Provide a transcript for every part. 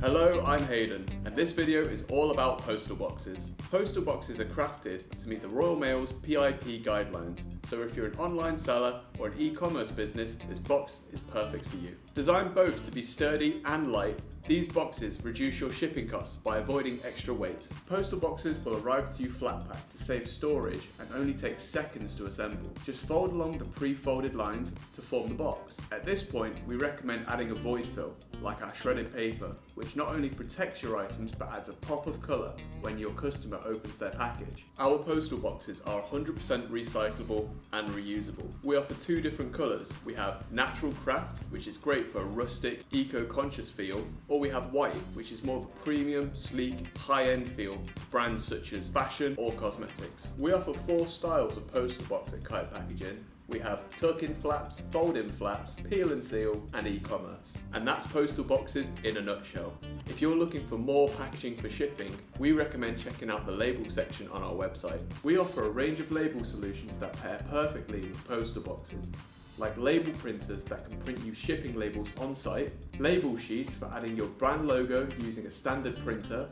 Hello, I'm Hayden, and this video is all about postal boxes. Postal boxes are crafted to meet the Royal Mail's PIP guidelines, so if you're an online seller or an e-commerce business, this box is perfect for you. Designed both to be sturdy and light, these boxes reduce your shipping costs by avoiding extra weight. Postal boxes will arrive to you flat packed to save storage and only take seconds to assemble. Just fold along the pre-folded lines to form the box. At this point, we recommend adding a void fill, like our shredded paper, which not only protects your items but adds a pop of colour when your customer opens their package. Our postal boxes are 100% recyclable and reusable. We offer two different colours. We have natural craft, which is great for a rustic, eco-conscious feel, or we have white, which is more of a premium, sleek, high-end feel for brands such as fashion or cosmetics. We offer 4 styles of postal box at Kite Packaging. We have tuck-in flaps, fold-in flaps, peel and seal, and e-commerce. And that's postal boxes in a nutshell. If you're looking for more packaging for shipping, we recommend checking out the label section on our website. We offer a range of label solutions that pair perfectly with postal boxes, like label printers that can print you shipping labels on site, label sheets for adding your brand logo using a standard printer,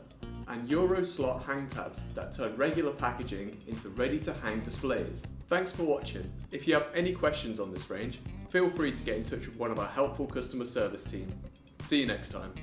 and Euro slot hang tabs that turn regular packaging into ready-to-hang displays. Thanks for watching. If you have any questions on this range, feel free to get in touch with one of our helpful customer service team. See you next time.